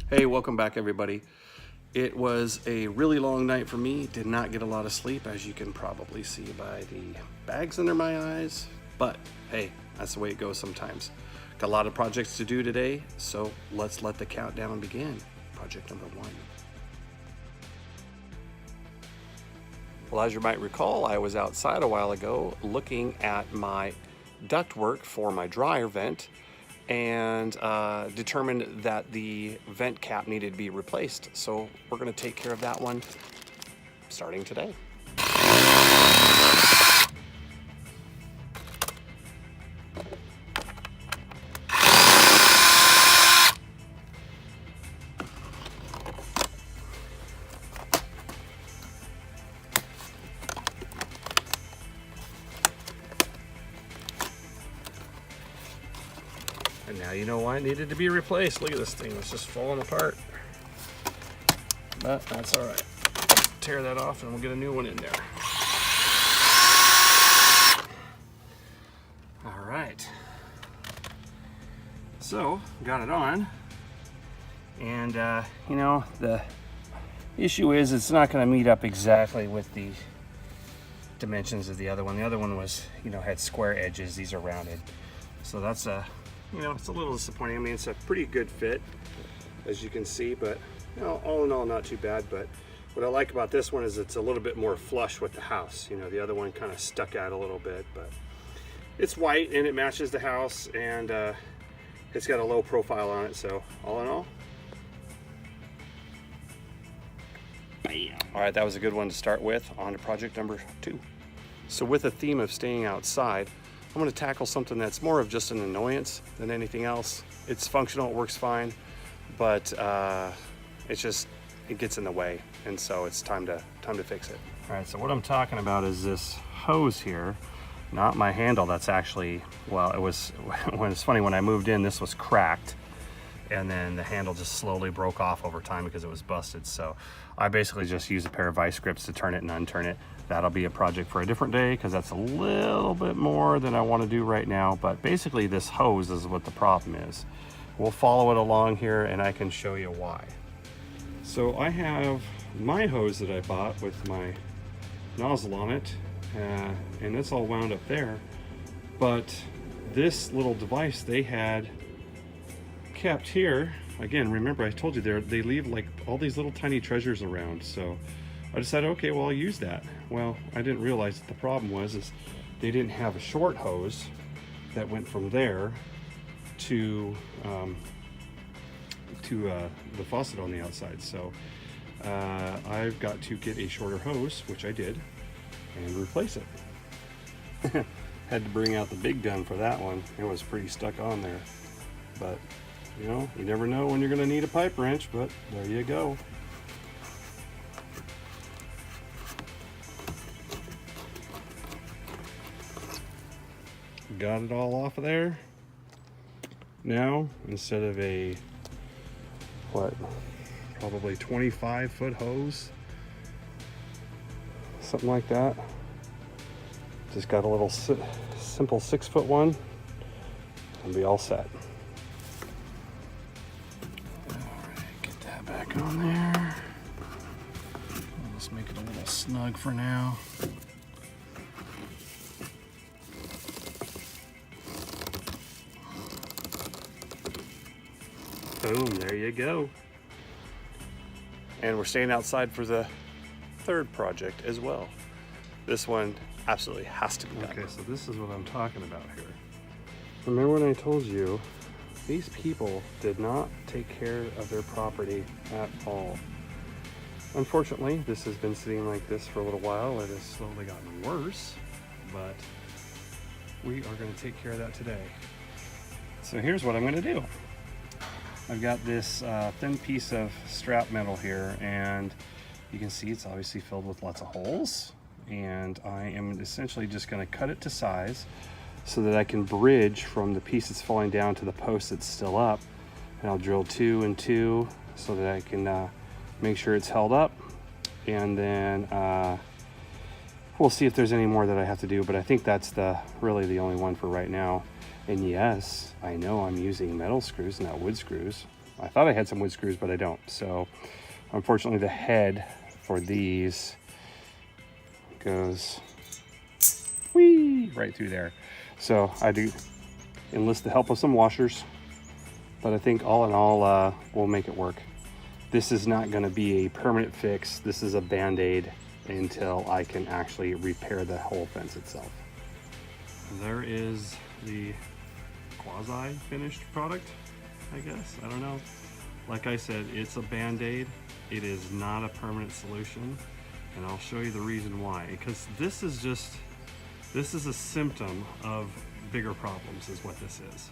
Hey, welcome back everybody. It was a really long night for me. Did not get a lot of sleep, as you can probably see by the bags under my eyes. But hey, that's the way it goes sometimes. Got a lot of projects to do today, so let's let the countdown begin. Project number 1. Well, as you might recall, I was outside a while ago looking at my ductwork for my dryer vent and determined that the vent cap needed to be replaced. So we're going to take care of that one starting today. And now you know why it needed to be replaced. Look at this thing, it's just falling apart. But that's all right. Tear that off and we'll get a new one in there. All right. So, got it on. And, you know, the issue is it's not going to meet up exactly with the dimensions of the other one. The other one was, you know, had square edges. These are rounded. So that's you know, it's a little disappointing. I mean, it's a pretty good fit, as you can see, but you know, all in all, not too bad. But what I like about this one is it's a little bit more flush with the house. You know, the other one kind of stuck out a little bit, but it's white and it matches the house, and it's got a low profile on it. So all in all, bam. All right, that was a good one to start with. On to project number 2. So with a theme of staying outside, I'm going to tackle something that's more of just an annoyance than anything else. It's functional, it works fine, but it gets in the way, and so it's time to fix it. All right, so what I'm talking about is this hose here, not my handle. That's actually, well, it was when it's funny, when I moved in, this was cracked, and then the handle just slowly broke off over time because it was busted. So I basically just use a pair of vice grips to turn it and unturn it. That'll be a project for a different day because that's a little bit more than I want to do right now. But basically this hose is what the problem is. We'll follow it along here and I can show you why. So I have my hose that I bought with my nozzle on it, and it's all wound up there. But this little device they had kept here, again, remember I told you they leave like all these little tiny treasures around. So I decided, okay, well, I'll use that. Well, I didn't realize that the problem was they didn't have a short hose that went from there to the faucet on the outside. So I've got to get a shorter hose, which I did, and replace it. Had to bring out the big gun for that one. It was pretty stuck on there. But, you know, you never know when you're going to need a pipe wrench, but there you go. Got it all off of there. Now, instead of a, probably 25-foot hose, something like that, just got a little simple 6-foot one, and be all set. All right, get that back on there. I'll just make it a little snug for now. Boom, there you go. And we're staying outside for the 3rd project as well. This one absolutely has to be done. Okay, so this is what I'm talking about here. Remember when I told you these people did not take care of their property at all? Unfortunately, this has been sitting like this for a little while. It has slowly gotten worse, but we are going to take care of that today. So here's what I'm going to do. I've got this thin piece of strap metal here, and you can see it's obviously filled with lots of holes, and I am essentially just going to cut it to size so that I can bridge from the piece that's falling down to the post that's still up, and I'll drill 2 and 2 so that I can make sure it's held up, and then we'll see if there's any more that I have to do, but I think that's really the only one for right now. And yes, I know I'm using metal screws, not wood screws. I thought I had some wood screws, but I don't. So unfortunately the head for these goes whee right through there. So I do enlist the help of some washers, but I think all in all we'll make it work. This is not going to be a permanent fix. This is a band-aid until I can actually repair the whole fence itself. There is the quasi-finished product, I guess. I don't know. Like I said, it's a band-aid. It is not a permanent solution, and I'll show you the reason why. Because this is a symptom of bigger problems is what this is.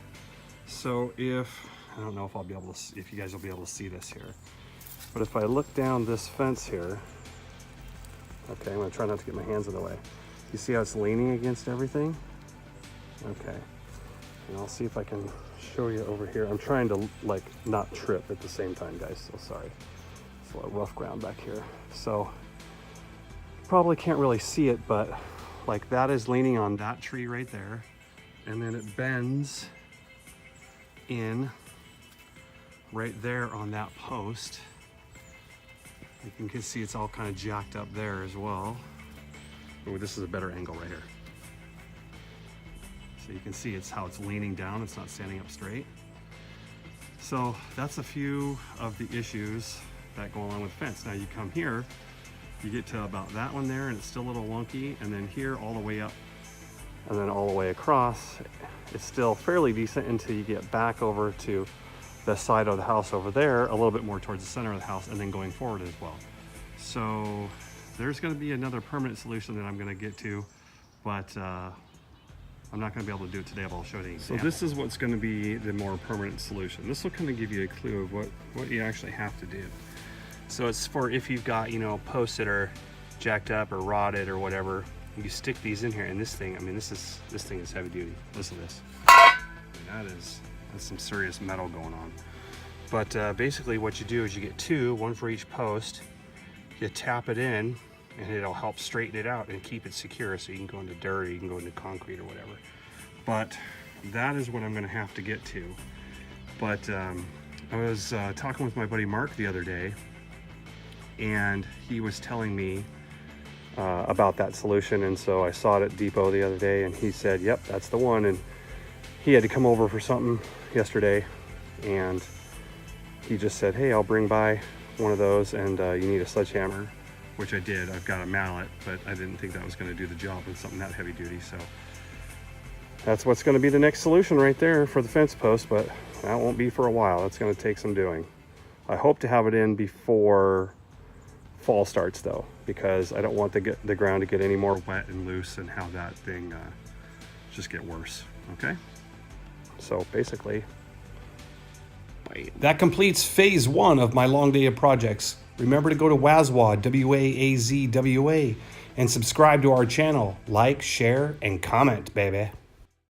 So I don't know if I'll be able to, if you guys will be able to see this here, but if I look down this fence here, okay, I'm gonna try not to get my hands in the way. You see how it's leaning against everything? Okay, and I'll see if I can show you over here. I'm trying to like not trip at the same time, guys, so sorry. It's a lot of rough ground back here. So probably can't really see it, but like that is leaning on that tree right there, and then it bends in right there on that post. You can see it's all kind of jacked up there as well. Oh, this is a better angle right here. So you can see how it's leaning down, it's not standing up straight. So that's a few of the issues that go along with fence. Now you come here, you get to about that one there and it's still a little wonky, and then here all the way up and then all the way across, it's still fairly decent until you get back over to the side of the house over there, a little bit more towards the center of the house, and then going forward as well. So there's going to be another permanent solution that I'm going to get to, but I'm not going to be able to do it today, but I'll show you an example. So this is what's going to be the more permanent solution. This will kind of give you a clue of what you actually have to do. So it's for if you've got, you know, posts that are jacked up or rotted or whatever, you stick these in here, and this thing, I mean, this thing is heavy duty. Listen to this. I mean, that's some serious metal going on. But basically what you do is you get one for each post, you tap it in, and it'll help straighten it out and keep it secure, so you can go into dirt, or you can go into concrete or whatever. But that is what I'm gonna have to get to. But I was talking with my buddy Mark the other day, and he was telling me about that solution, and so I saw it at Depot the other day, and he said, yep, that's the one. And he had to come over for something yesterday, and he just said, hey, I'll bring by one of those, and you need a sledgehammer, which I did. I've got a mallet, but I didn't think that was going to do the job with something that heavy duty. So that's what's going to be the next solution right there for the fence post, but that won't be for a while. That's going to take some doing. I hope to have it in before fall starts though, because I don't want the ground to get any more wet and loose and have that thing just get worse. Okay, so basically that completes phase 1 of my long day of projects. Remember to go to Wazwa, W-A-A-Z-W-A, and subscribe to our channel. Like, share, and comment, baby.